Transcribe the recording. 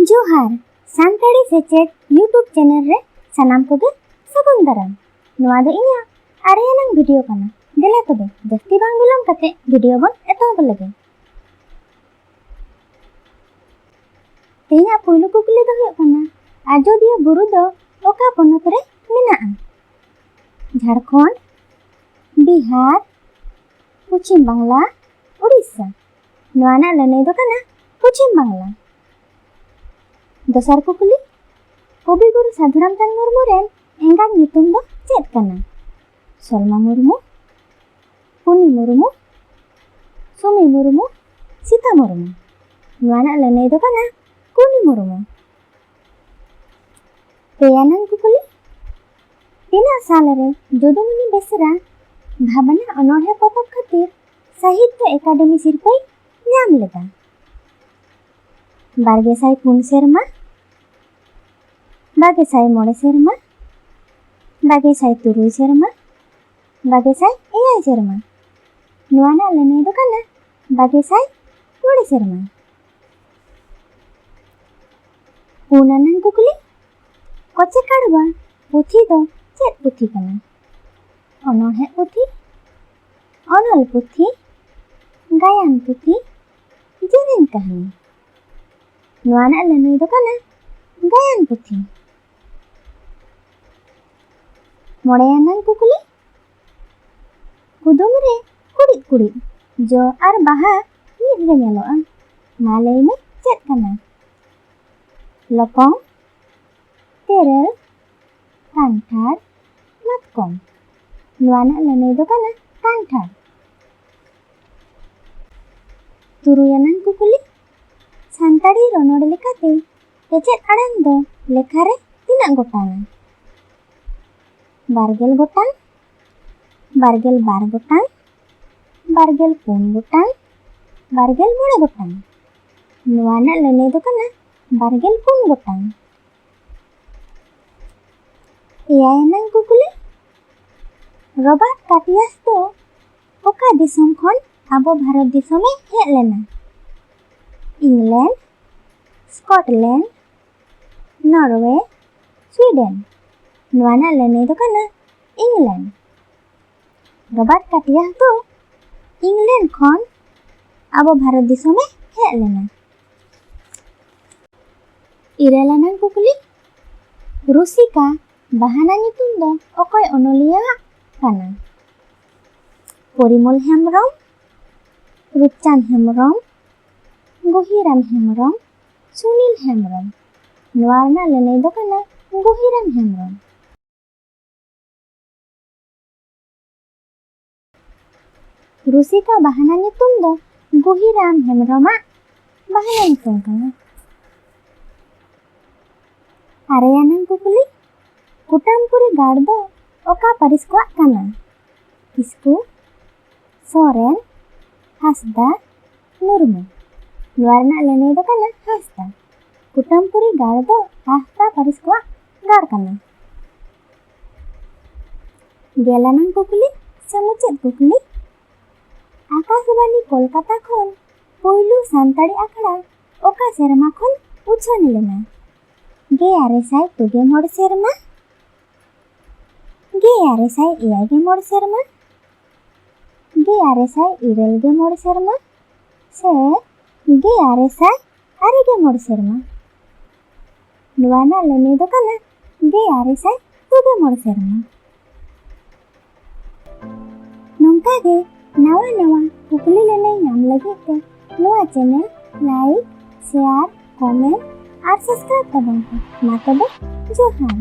जोहार सानताड़ी सेचेद YouTube channel रे सानाम कोगे सगुन दाराम नोआ दो इᱧᱟ आरेयानांग वीडियो काना देला तबे जस्ती बांग बिलम कते वीडियो बन एतहब लगे तेना पुइलु कुकली दो हुयुग काना आजोदिया बुरु दो ओका पोनोत रे मेनाआ झारखंड बिहार पश्चिम बांग्ला उड़ीसा नोआना लने दो काना पश्चिम बांग्ला दोसार कुकली कवि गुरु साधु रामचंद्र मुर्मू रेन एंगा ᱧᱩᱛᱩᱢ दो चेद काना सलमा मुर्मू पुनी मुर्मू सुमी मुर्मू सीता मुर्मू नोआना लने दो काना कुनी मुर्मू पेयानांग कुकली तीना साल रे जोदुमणि बेसरा भावना अनोढ़े पतब खातिर साहित्य एकाडेमी सिरपाई नाम लेदा 2004 सेरमा 2005 सेरमा 2003 सेरमा 2005 सेरमा नोआना लने दो काना 2005 सेरमा पुनानांग कुकली कोचे काड़वा पुथी दो चेद पुथी काना अनोढ़े पुथी अनल पुथी गायन पुथी जेरेन कहानी नोआना लने दो काना गायन पुथी मोड़ेयानांग कुकली कुदुम रे कुड़ी कुड़ी जो आर बाहा मीद गे नेलोआ मा लई मे चेद काना लपंग तेरेल कांठार मातकम नोआना लने दो काना कांठार तुरुयानांग कुकली सानताड़ी रनोड़ लेकाते एचेद आड़ांग दो लेखा रे तीना गोटांग 20 गोटांग 22 गोटांग 24 गोटांग 29 गोटांग नोआना लने दो काना 24 गोटांग एयानांग कुकली रॉबर्ट काटियास दो ओका दिसम खन आबो भारत दिसमे हेज लेना इंग्लैंड स्कॉटलैंड नॉर्वे स्वीडन नोआना लने दो काना इंग्लैंड रॉबर्ट काटियास दो इंग्लैंड खन आबो भारत दिसमे हेज लेना इरेलानांग कुकली रुसिका बाहाना ᱧᱩᱛᱩᱢ दो ओकय अनलिया काना परिमल हेम्ब्रम रूपचांद हेम्ब्रम गहिराम हेम्ब्रम सुनील हेम्ब्रम नोआना लने दो काना गहिराम हेम्ब्रम रुसिका बाहाना ᱧᱩᱛᱩᱢ दो गहिराम हेम्ब्रमा बाहाना ᱧᱩᱛᱩᱢ काना आरेयानांग कुकली कुटामपुरी गाड़ दो ओका पारिस को काना किस्कू सोरेन हासदा मुर्मू नोआना लने दो काना हासदा कुटामपुरी गाड़ दो हासदा पारिस को गाड़ काना गेलानांग कुकली समुचेद कुकली आकाशवाणी कोलकाता खन पोइलू सानताड़ी आखड़ा ओका सेरमा खन उछन लेना 2009 सेरमा 2009 सेरमा 2009 सेरमा से 2009 सेरमा नोआना लने दो काना 2009 सेरमा नोंका गे नवा नवा कुकली लने नाम लगे ते नोआ चैनल लाइक शेयर कमेंट और सब्सक्राइब तबन मा तबे जोहार।